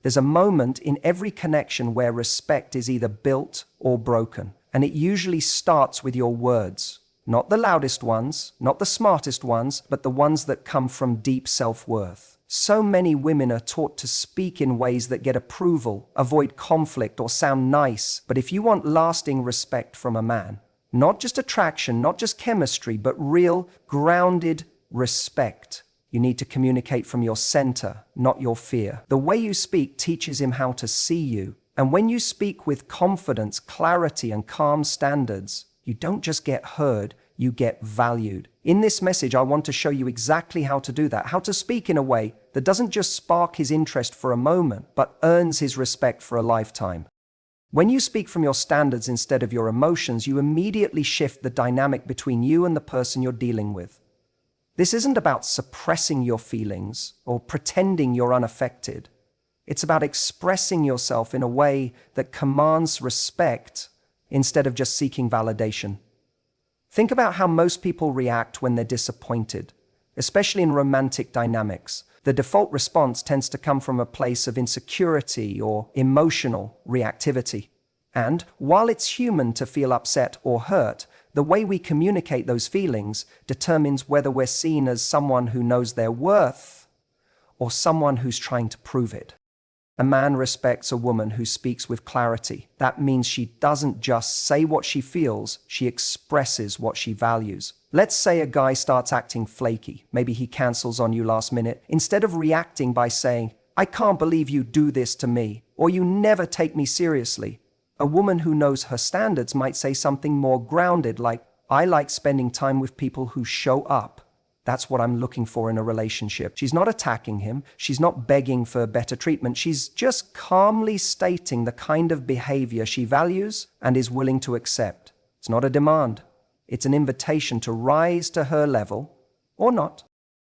There's a moment in every connection where respect is either built or broken, and it usually starts with your words. Not the loudest ones, not the smartest ones, but the ones that come from deep self-worth. So many women are taught to speak in ways that get approval, avoid conflict, or sound nice. But if you want lasting respect from a man, not just attraction, not just chemistry, but real, grounded respect, you need to communicate from your center, not your fear. The way you speak teaches him how to see you. And when you speak with confidence, clarity, and calm standards, you don't just get heard, you get valued. In this message, I want to show you exactly how to do that, how to speak in a way that doesn't just spark his interest for a moment, but earns his respect for a lifetime. When you speak from your standards instead of your emotions, you immediately shift the dynamic between you and the person you're dealing with. This isn't about suppressing your feelings or pretending you're unaffected. It's about expressing yourself in a way that commands respect instead of just seeking validation. Think about how most people react when they're disappointed, especially in romantic dynamics. The default response tends to come from a place of insecurity or emotional reactivity. And while it's human to feel upset or hurt, the way we communicate those feelings determines whether we're seen as someone who knows their worth or someone who's trying to prove it. A man respects a woman who speaks with clarity. That means she doesn't just say what she feels, she expresses what she values. Let's say a guy starts acting flaky. Maybe he cancels on you last minute. Instead of reacting by saying, "I can't believe you do this to me," or "You never take me seriously," a woman who knows her standards might say something more grounded like, "I like spending time with people who show up. That's what I'm looking for in a relationship." She's not attacking him. She's not begging for better treatment. She's just calmly stating the kind of behavior she values and is willing to accept. It's not a demand. It's an invitation to rise to her level or not.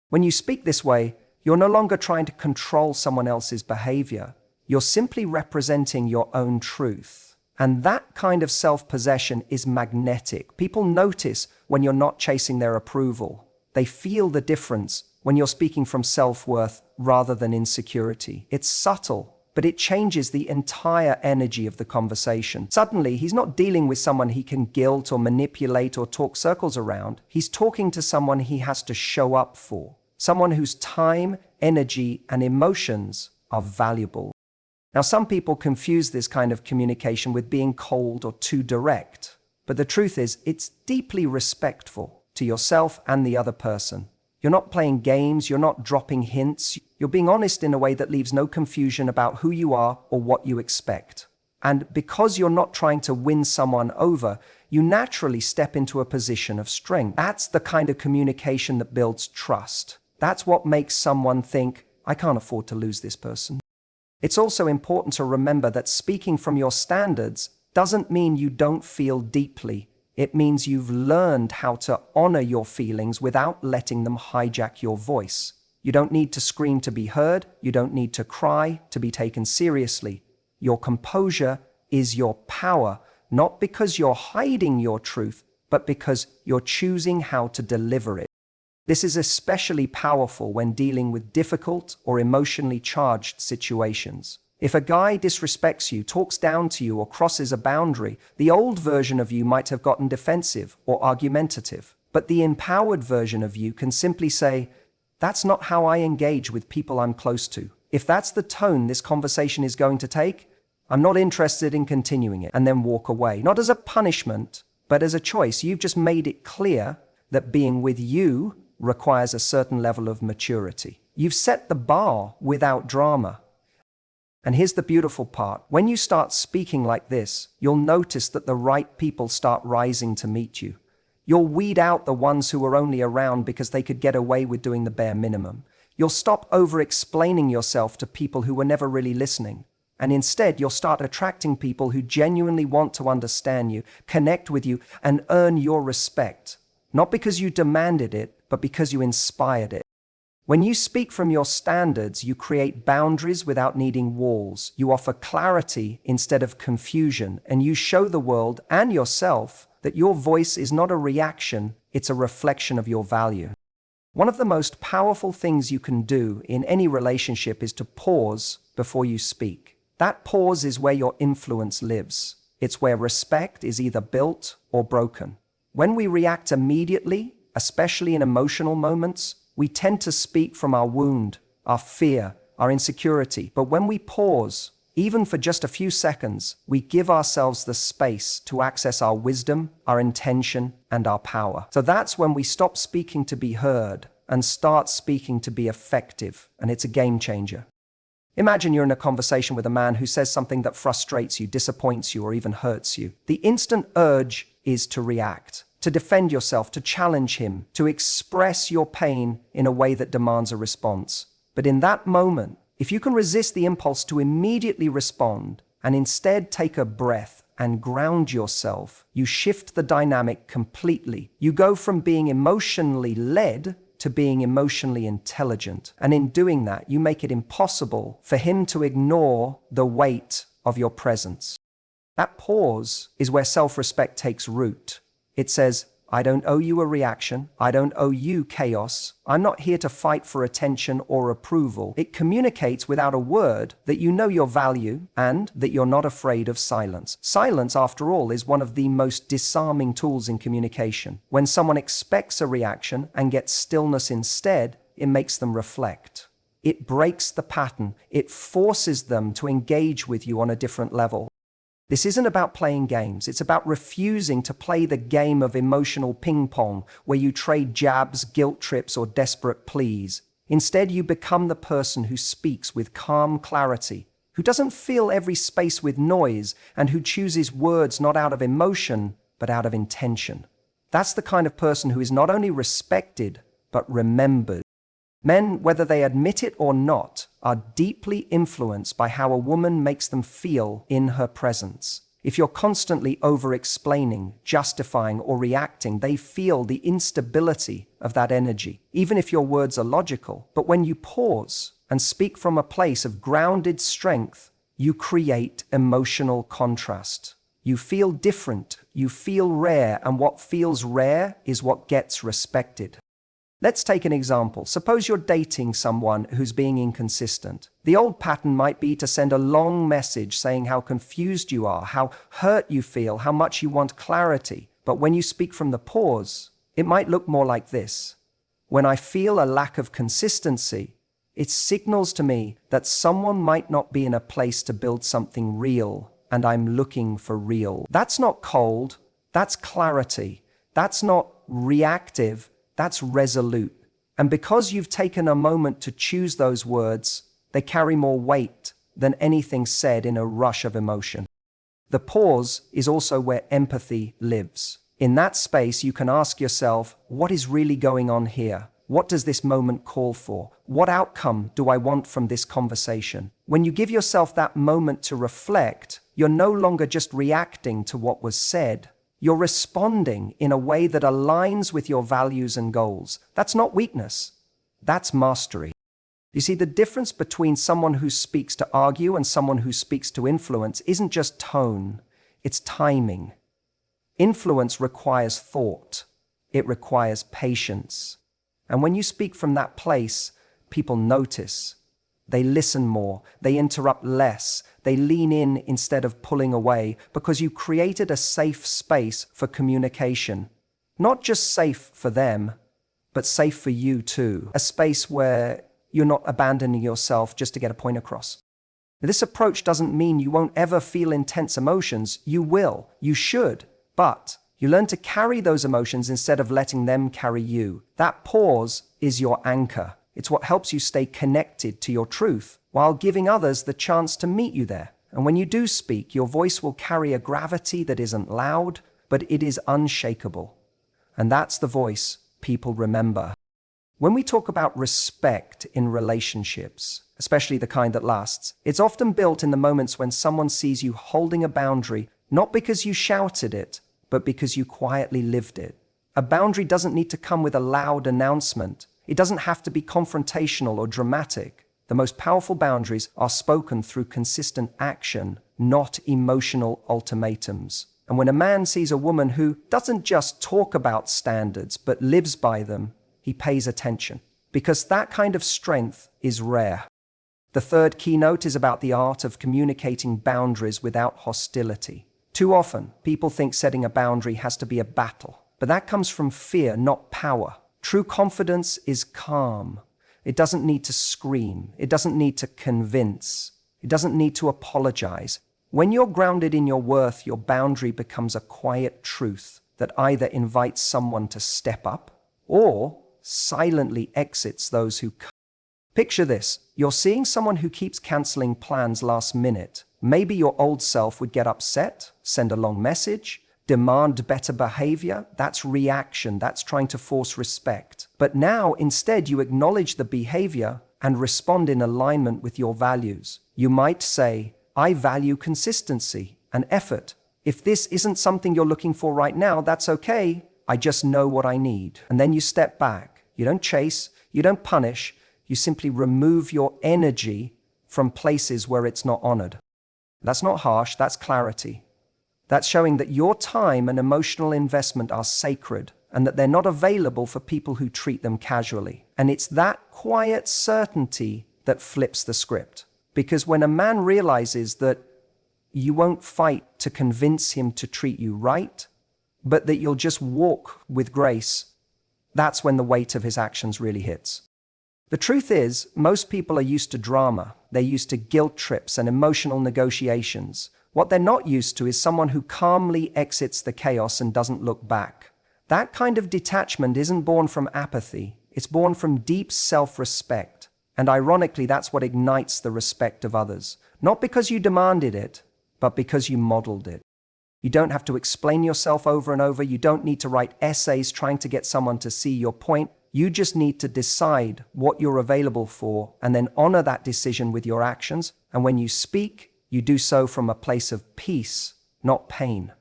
When you speak this way, you're no longer trying to control someone else's behavior. You're simply representing your own truth. And that kind of self-possession is magnetic. People notice when you're not chasing their approval. They feel the difference when you're speaking from self-worth rather than insecurity. It's subtle, but it changes the entire energy of the conversation. Suddenly, he's not dealing with someone he can guilt or manipulate or talk circles around. He's talking to someone he has to show up for, someone whose time, energy, and emotions are valuable. Now, some people confuse this kind of communication with being cold or too direct, but the truth is, it's deeply respectful to yourself and the other person. You're not playing games, you're not dropping hints, you're being honest in a way that leaves no confusion about who you are or what you expect. And because you're not trying to win someone over, you naturally step into a position of strength. That's the kind of communication that builds trust. That's what makes someone think, "I can't afford to lose this person." It's also important to remember that speaking from your standards doesn't mean you don't feel deeply. It means you've learned how to honor your feelings without letting them hijack your voice. You don't need to scream to be heard. You don't need to cry to be taken seriously. Your composure is your power, not because you're hiding your truth, but because you're choosing how to deliver it. This is especially powerful when dealing with difficult or emotionally charged situations. If a guy disrespects you, talks down to you, or crosses a boundary, the old version of you might have gotten defensive or argumentative. But the empowered version of you can simply say, "That's not how I engage with people I'm close to. If that's the tone this conversation is going to take, I'm not interested in continuing it," and then walk away. Not as a punishment, but as a choice. You've just made it clear that being with you requires a certain level of maturity. You've set the bar without drama. And here's the beautiful part. When you start speaking like this, you'll notice that the right people start rising to meet you. You'll weed out the ones who are only around because they could get away with doing the bare minimum. You'll stop over-explaining yourself to people who were never really listening. And instead, you'll start attracting people who genuinely want to understand you, connect with you, and earn your respect. Not because you demanded it, but because you inspired it. When you speak from your standards, you create boundaries without needing walls. You offer clarity instead of confusion, and you show the world and yourself that your voice is not a reaction, it's a reflection of your value. One of the most powerful things you can do in any relationship is to pause before you speak. That pause is where your influence lives. It's where respect is either built or broken. When we react immediately, especially in emotional moments, we tend to speak from our wound, our fear, our insecurity. But when we pause, even for just a few seconds, we give ourselves the space to access our wisdom, our intention, and our power. So that's when we stop speaking to be heard and start speaking to be effective, and it's a game changer. Imagine you're in a conversation with a man who says something that frustrates you, disappoints you, or even hurts you. The instant urge is to react, to defend yourself, to challenge him, to express your pain in a way that demands a response. But in that moment, if you can resist the impulse to immediately respond and instead take a breath and ground yourself, you shift the dynamic completely. You go from being emotionally led to being emotionally intelligent. And in doing that, you make it impossible for him to ignore the weight of your presence. That pause is where self-respect takes root. It says, I don't owe you a reaction. I don't owe you chaos. I'm not here to fight for attention or approval. It communicates without a word that you know your value and that you're not afraid of silence. Silence, after all, is one of the most disarming tools in communication. When someone expects a reaction and gets stillness instead, it makes them reflect. It breaks the pattern. It forces them to engage with you on a different level. This isn't about playing games. It's about refusing to play the game of emotional ping pong where you trade jabs, guilt trips, or desperate pleas. Instead, you become the person who speaks with calm clarity, who doesn't fill every space with noise, and who chooses words not out of emotion, but out of intention. That's the kind of person who is not only respected, but remembered. Men, whether they admit it or not, are deeply influenced by how a woman makes them feel in her presence. If you're constantly over-explaining, justifying, or reacting, they feel the instability of that energy, even if your words are logical. But when you pause and speak from a place of grounded strength, you create emotional contrast. You feel different, you feel rare, and what feels rare is what gets respected. Let's take an example. Suppose you're dating someone who's being inconsistent. The old pattern might be to send a long message saying how confused you are, how hurt you feel, how much you want clarity. But when you speak from the pause, it might look more like this. When I feel a lack of consistency, it signals to me that someone might not be in a place to build something real, and I'm looking for real. That's not cold, that's clarity. That's not reactive, that's resolute. And because you've taken a moment to choose those words, they carry more weight than anything said in a rush of emotion. The pause is also where empathy lives. In that space, you can ask yourself, what is really going on here? What does this moment call for? What outcome do I want from this conversation? When you give yourself that moment to reflect, you're no longer just reacting to what was said. You're responding in a way that aligns with your values and goals. That's not weakness. That's mastery. You see, the difference between someone who speaks to argue and someone who speaks to influence isn't just tone, it's timing. Influence requires thought. It requires patience. And when you speak from that place, people notice. They listen more, they interrupt less, they lean in instead of pulling away, because you created a safe space for communication. Not just safe for them, but safe for you too. A space where you're not abandoning yourself just to get a point across. This approach doesn't mean you won't ever feel intense emotions. You will, you should, but you learn to carry those emotions instead of letting them carry you. That pause is your anchor. It's what helps you stay connected to your truth while giving others the chance to meet you there. And when you do speak, your voice will carry a gravity that isn't loud, but it is unshakable. And that's the voice people remember. When we talk about respect in relationships, especially the kind that lasts, it's often built in the moments when someone sees you holding a boundary, not because you shouted it, but because you quietly lived it. A boundary doesn't need to come with a loud announcement. It doesn't have to be confrontational or dramatic. The most powerful boundaries are spoken through consistent action, not emotional ultimatums. And when a man sees a woman who doesn't just talk about standards, but lives by them, he pays attention. Because that kind of strength is rare. The third keynote is about the art of communicating boundaries without hostility. Too often, people think setting a boundary has to be a battle, but that comes from fear, not power. True confidence is calm. It doesn't need to scream. It doesn't need to convince. It doesn't need to apologize. When you're grounded in your worth, your boundary becomes a quiet truth that either invites someone to step up or silently exits those who can't. Picture this. You're seeing someone who keeps canceling plans last minute. Maybe your old self would get upset, send a long message, demand better behavior. That's reaction. That's trying to force respect. But now, instead, you acknowledge the behavior and respond in alignment with your values. You might say, I value consistency and effort. If this isn't something you're looking for right now, that's okay. I just know what I need. And then you step back. You don't chase. You don't punish. You simply remove your energy from places where it's not honored. That's not harsh. That's clarity. That's showing that your time and emotional investment are sacred and that they're not available for people who treat them casually. And it's that quiet certainty that flips the script. Because when a man realizes that you won't fight to convince him to treat you right, but that you'll just walk with grace, that's when the weight of his actions really hits. The truth is, most people are used to drama. They're used to guilt trips and emotional negotiations. What they're not used to is someone who calmly exits the chaos and doesn't look back. That kind of detachment isn't born from apathy. It's born from deep self-respect. And ironically, that's what ignites the respect of others. Not because you demanded it, but because you modeled it. You don't have to explain yourself over and over. You don't need to write essays trying to get someone to see your point. You just need to decide what you're available for and then honor that decision with your actions. And when you speak, you do so from a place of peace, not pain.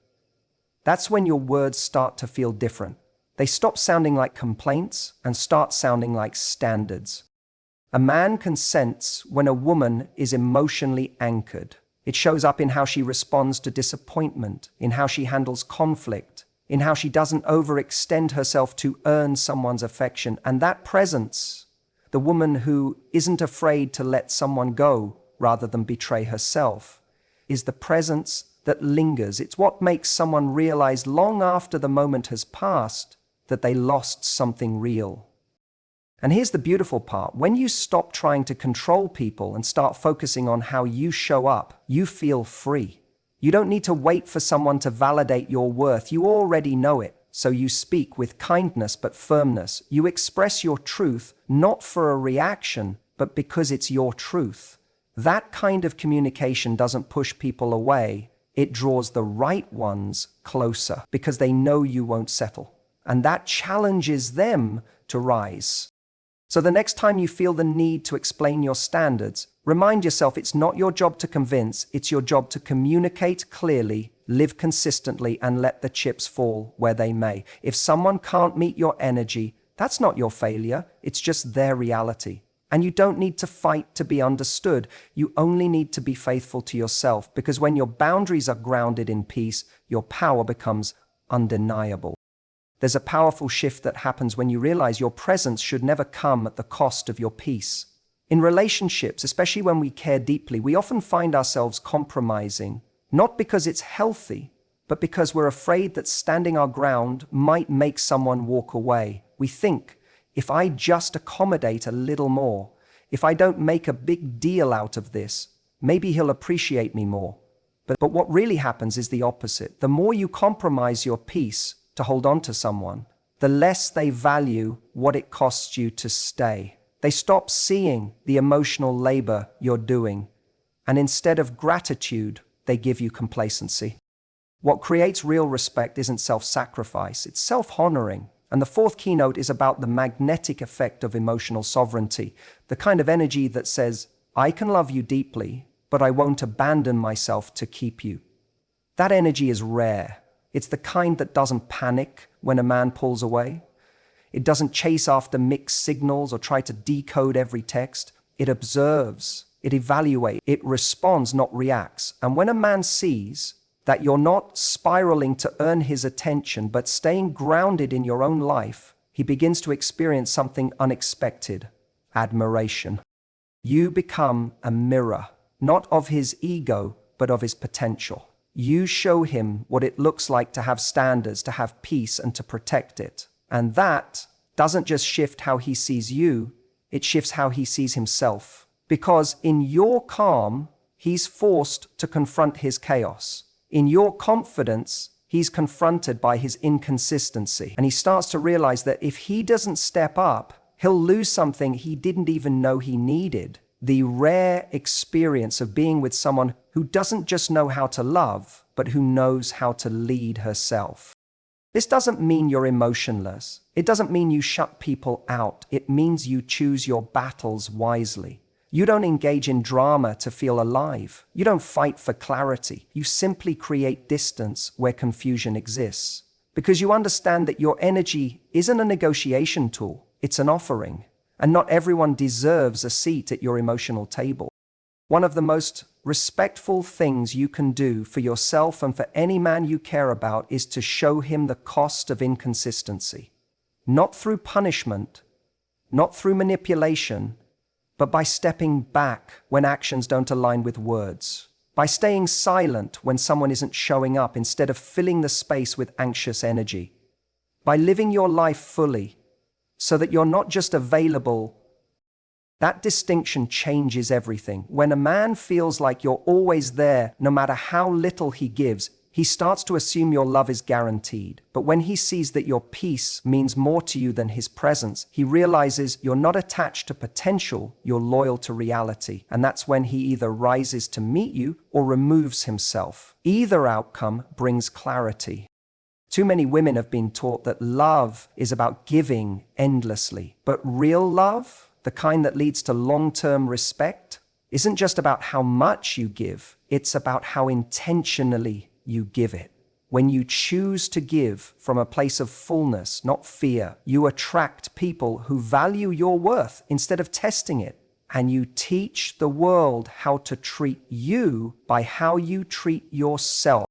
That's when your words start to feel different. They stop sounding like complaints and start sounding like standards. A man can sense when a woman is emotionally anchored. It shows up in how she responds to disappointment, in how she handles conflict, in how she doesn't overextend herself to earn someone's affection. And that presence, the woman who isn't afraid to let someone go rather than betray herself, is the presence that lingers. It's what makes someone realize long after the moment has passed that they lost something real. And here's the beautiful part. When you stop trying to control people and start focusing on how you show up, you feel free. You don't need to wait for someone to validate your worth. You already know it. So you speak with kindness but firmness. You express your truth not for a reaction, but because it's your truth. That kind of communication doesn't push people away. It draws the right ones closer because they know you won't settle. And that challenges them to rise. So the next time you feel the need to explain your standards, remind yourself it's not your job to convince, it's your job to communicate clearly, live consistently, and let the chips fall where they may. If someone can't meet your energy, that's not your failure, it's just their reality. And you don't need to fight to be understood, you only need to be faithful to yourself, because when your boundaries are grounded in peace, your power becomes undeniable. There's a powerful shift that happens when you realize your presence should never come at the cost of your peace. In relationships, especially when we care deeply, we often find ourselves compromising, not because it's healthy, but because we're afraid that standing our ground might make someone walk away. We think, if I just accommodate a little more, if I don't make a big deal out of this, maybe he'll appreciate me more. But what really happens is the opposite. The more you compromise your peace to hold on to someone, the less they value what it costs you to stay. They stop seeing the emotional labor you're doing, and instead of gratitude, they give you complacency. What creates real respect isn't self-sacrifice, it's self-honoring. And the fourth keynote is about the magnetic effect of emotional sovereignty, the kind of energy that says, I can love you deeply, but I won't abandon myself to keep you. That energy is rare. It's the kind that doesn't panic when a man pulls away. It doesn't chase after mixed signals or try to decode every text. It observes, it evaluates, it responds, not reacts. And when a man sees that you're not spiraling to earn his attention, but staying grounded in your own life, he begins to experience something unexpected: admiration. You become a mirror, not of his ego, but of his potential. You show him what it looks like to have standards, to have peace, and to protect it. And that doesn't just shift how he sees you, it shifts how he sees himself. Because in your calm, he's forced to confront his chaos. In your confidence, he's confronted by his inconsistency. And he starts to realize that if he doesn't step up, he'll lose something he didn't even know he needed. The rare experience of being with someone who doesn't just know how to love, but who knows how to lead herself. This doesn't mean you're emotionless. It doesn't mean you shut people out. It means you choose your battles wisely. You don't engage in drama to feel alive. You don't fight for clarity. You simply create distance where confusion exists. Because you understand that your energy isn't a negotiation tool, it's an offering. And not everyone deserves a seat at your emotional table. One of the most respectful things you can do for yourself and for any man you care about is to show him the cost of inconsistency. Not through punishment, not through manipulation, but by stepping back when actions don't align with words. By staying silent when someone isn't showing up instead of filling the space with anxious energy. By living your life fully so that you're not just available. That distinction changes everything. When a man feels like you're always there, no matter how little he gives, he starts to assume your love is guaranteed. But when he sees that your peace means more to you than his presence, he realizes you're not attached to potential, you're loyal to reality. And that's when he either rises to meet you or removes himself. Either outcome brings clarity. Too many women have been taught that love is about giving endlessly. But real love, the kind that leads to long-term respect, isn't just about how much you give, it's about how intentionally you give it. When you choose to give from a place of fullness, not fear, you attract people who value your worth instead of testing it. And you teach the world how to treat you by how you treat yourself.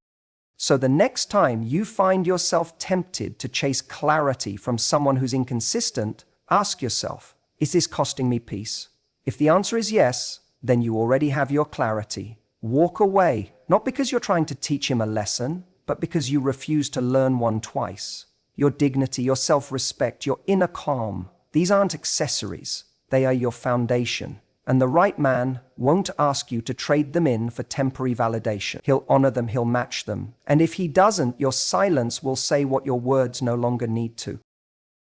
So the next time you find yourself tempted to chase clarity from someone who's inconsistent, ask yourself, is this costing me peace? If the answer is yes, then you already have your clarity. Walk away, not because you're trying to teach him a lesson, but because you refuse to learn one twice. Your dignity, your self-respect, your inner calm, these aren't accessories. They are your foundation. And the right man won't ask you to trade them in for temporary validation. He'll honor them, he'll match them. And if he doesn't, your silence will say what your words no longer need to.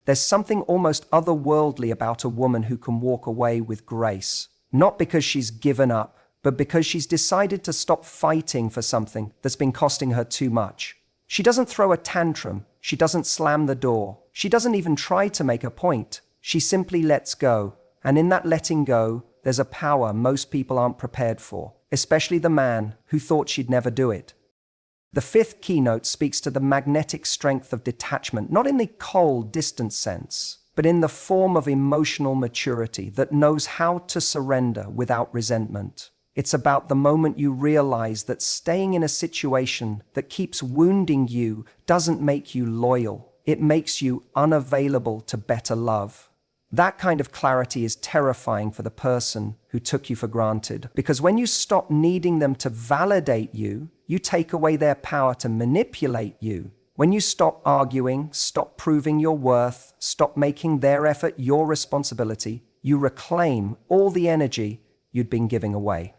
There's something almost otherworldly about a woman who can walk away with grace. Not because she's given up, but because she's decided to stop fighting for something that's been costing her too much. She doesn't throw a tantrum. She doesn't slam the door. She doesn't even try to make a point. She simply lets go. And in that letting go, there's a power most people aren't prepared for, especially the man who thought she'd never do it. The fifth keynote speaks to the magnetic strength of detachment, not in the cold, distant sense, but in the form of emotional maturity that knows how to surrender without resentment. It's about the moment you realize that staying in a situation that keeps wounding you doesn't make you loyal. It makes you unavailable to better love. That kind of clarity is terrifying for the person who took you for granted, because when you stop needing them to validate you, you take away their power to manipulate you. When you stop arguing, stop proving your worth, stop making their effort your responsibility, you reclaim all the energy you'd been giving away.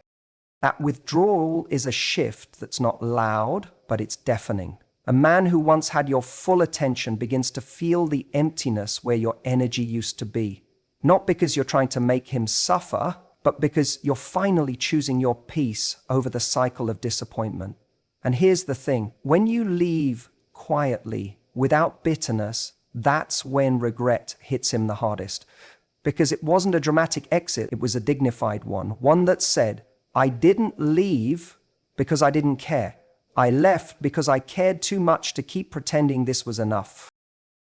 That withdrawal is a shift that's not loud, but it's deafening. A man who once had your full attention begins to feel the emptiness where your energy used to be. Not because you're trying to make him suffer, but because you're finally choosing your peace over the cycle of disappointment. And here's the thing, when you leave quietly, without bitterness, that's when regret hits him the hardest. Because it wasn't a dramatic exit, it was a dignified one that said, I didn't leave because I didn't care. I left because I cared too much to keep pretending this was enough.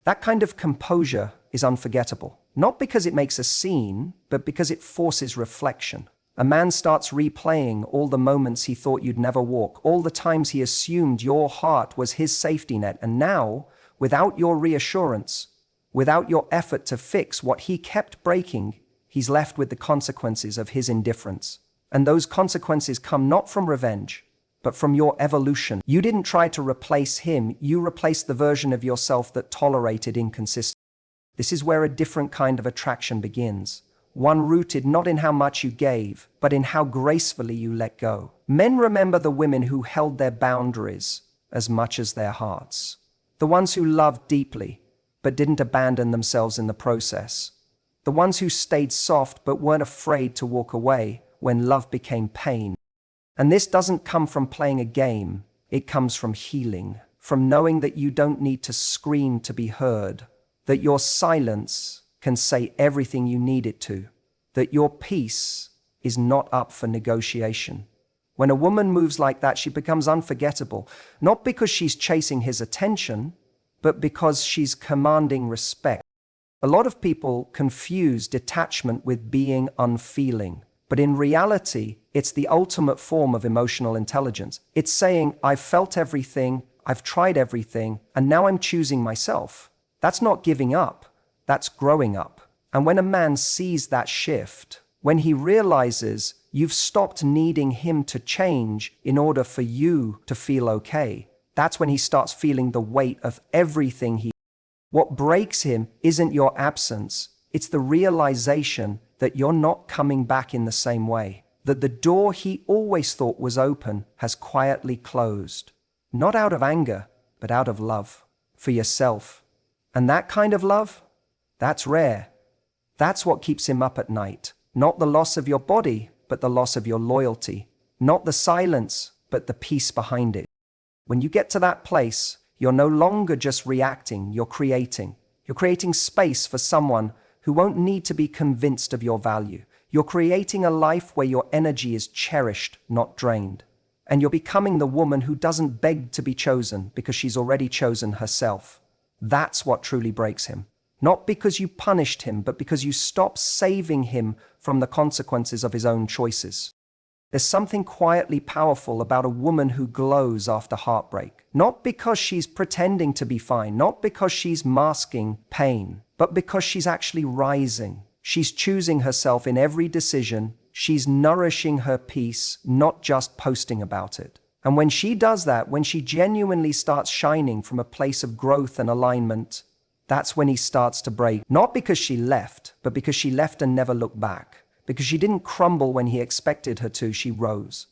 That kind of composure is unforgettable. Not because it makes a scene, but because it forces reflection. A man starts replaying all the moments he thought you'd never walk, all the times he assumed your heart was his safety net, and now, without your reassurance, without your effort to fix what he kept breaking, he's left with the consequences of his indifference. And those consequences come not from revenge, but from your evolution. You didn't try to replace him, you replaced the version of yourself that tolerated inconsistency. This is where a different kind of attraction begins. One rooted not in how much you gave, but in how gracefully you let go. Men remember the women who held their boundaries as much as their hearts. The ones who loved deeply, but didn't abandon themselves in the process. The ones who stayed soft but weren't afraid to walk away when love became pain. And this doesn't come from playing a game, it comes from healing, from knowing that you don't need to scream to be heard, that your silence can say everything you need it to, that your peace is not up for negotiation. When a woman moves like that, she becomes unforgettable, not because she's chasing his attention, but because she's commanding respect. A lot of people confuse detachment with being unfeeling, but in reality, it's the ultimate form of emotional intelligence. It's saying, I've felt everything, I've tried everything, and now I'm choosing myself. That's not giving up, that's growing up. And when a man sees that shift, when he realizes you've stopped needing him to change in order for you to feel okay, that's when he starts feeling the weight of everything he. What breaks him isn't your absence, it's the realization that you're not coming back in the same way, that the door he always thought was open has quietly closed. Not out of anger, but out of love for yourself. And that kind of love, that's rare. That's what keeps him up at night. Not the loss of your body, but the loss of your loyalty. Not the silence, but the peace behind it. When you get to that place, you're no longer just reacting, you're creating. You're creating space for someone who won't need to be convinced of your value. You're creating a life where your energy is cherished, not drained. And you're becoming the woman who doesn't beg to be chosen because she's already chosen herself. That's what truly breaks him. Not because you punished him, but because you stopped saving him from the consequences of his own choices. There's something quietly powerful about a woman who glows after heartbreak. Not because she's pretending to be fine, not because she's masking pain, but because she's actually rising. She's choosing herself in every decision. She's nourishing her peace, not just posting about it. And when she does that, when she genuinely starts shining from a place of growth and alignment, that's when he starts to break. Not because she left, but because she left and never looked back. Because she didn't crumble when he expected her to, she rose.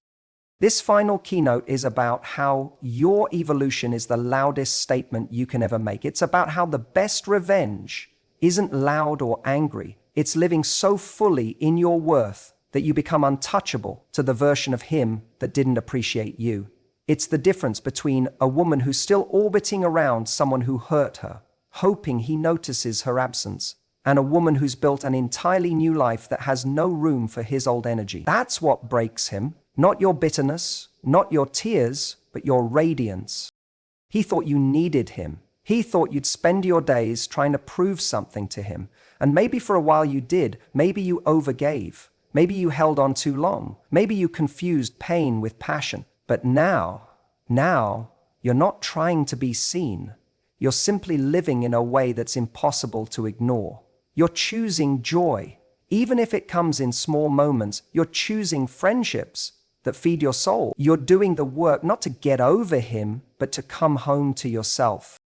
This final keynote is about how your evolution is the loudest statement you can ever make. It's about how the best revenge isn't loud or angry. It's living so fully in your worth that you become untouchable to the version of him that didn't appreciate you. It's the difference between a woman who's still orbiting around someone who hurt her, hoping he notices her absence, and a woman who's built an entirely new life that has no room for his old energy. That's what breaks him. Not your bitterness, not your tears, but your radiance. He thought you needed him. He thought you'd spend your days trying to prove something to him. And maybe for a while you did. Maybe you overgave. Maybe you held on too long. Maybe you confused pain with passion. But now, you're not trying to be seen. You're simply living in a way that's impossible to ignore. You're choosing joy, even if it comes in small moments. You're choosing friendships that feed your soul. You're doing the work not to get over him, but to come home to yourself.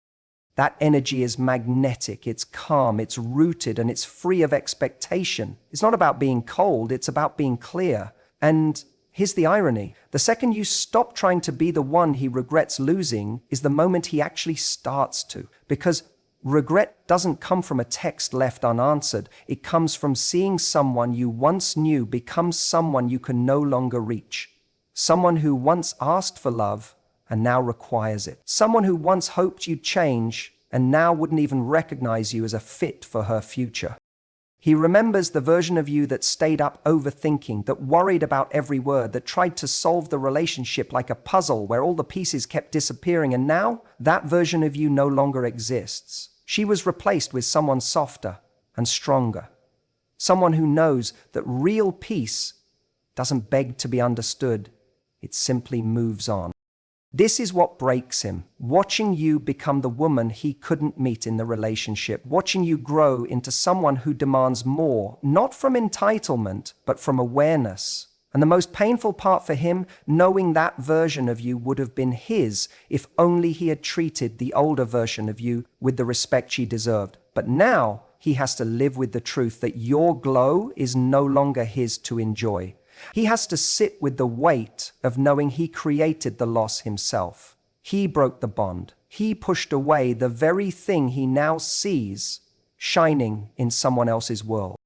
That energy is magnetic, it's calm, it's rooted, and it's free of expectation. It's not about being cold, it's about being clear. And here's the irony. The second you stop trying to be the one he regrets losing is the moment he actually starts to. Because regret doesn't come from a text left unanswered. It comes from seeing someone you once knew become someone you can no longer reach. Someone who once asked for love and now requires it. Someone who once hoped you'd change and now wouldn't even recognize you as a fit for her future. He remembers the version of you that stayed up overthinking, that worried about every word, that tried to solve the relationship like a puzzle where all the pieces kept disappearing, and now that version of you no longer exists. She was replaced with someone softer and stronger. Someone who knows that real peace doesn't beg to be understood, it simply moves on. This is what breaks him. Watching you become the woman he couldn't meet in the relationship. Watching you grow into someone who demands more, not from entitlement, but from awareness. And the most painful part for him, knowing that version of you would have been his if only he had treated the older version of you with the respect she deserved. But now he has to live with the truth that your glow is no longer his to enjoy. He has to sit with the weight of knowing he created the loss himself. He broke the bond. He pushed away the very thing he now sees shining in someone else's world.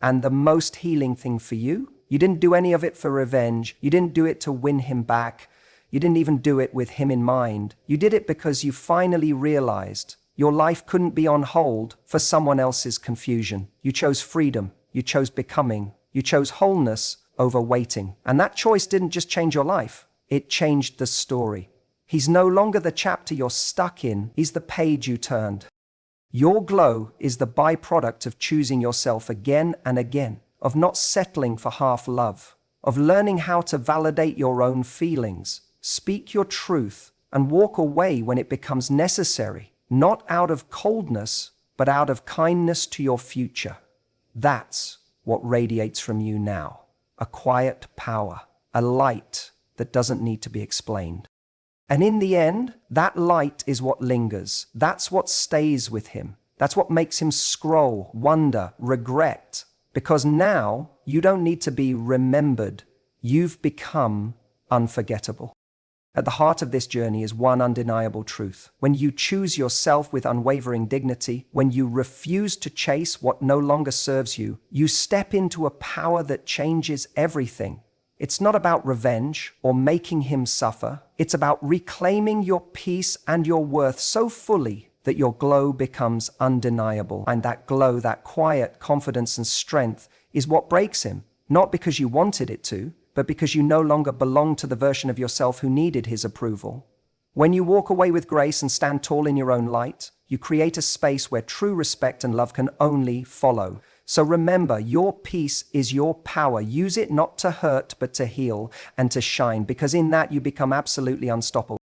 And the most healing thing for you? You didn't do any of it for revenge. You didn't do it to win him back. You didn't even do it with him in mind. You did it because you finally realized your life couldn't be on hold for someone else's confusion. You chose freedom. You chose becoming. You chose wholeness over waiting. And that choice didn't just change your life. It changed the story. He's no longer the chapter you're stuck in. He's the page you turned. Your glow is the byproduct of choosing yourself again and again, of not settling for half love, of learning how to validate your own feelings, speak your truth, and walk away when it becomes necessary, not out of coldness, but out of kindness to your future. That's what radiates from you now. A quiet power, a light that doesn't need to be explained. And in the end, that light is what lingers. That's what stays with him. That's what makes him scroll, wonder, regret. Because now you don't need to be remembered. You've become unforgettable. At the heart of this journey is one undeniable truth. When you choose yourself with unwavering dignity, when you refuse to chase what no longer serves you, you step into a power that changes everything. It's not about revenge or making him suffer. It's about reclaiming your peace and your worth so fully that your glow becomes undeniable. And that glow, that quiet confidence and strength is what breaks him. Not because you wanted it to, but because you no longer belong to the version of yourself who needed his approval. When you walk away with grace and stand tall in your own light, you create a space where true respect and love can only follow. So remember, your peace is your power. Use it not to hurt, but to heal and to shine, because in that you become absolutely unstoppable.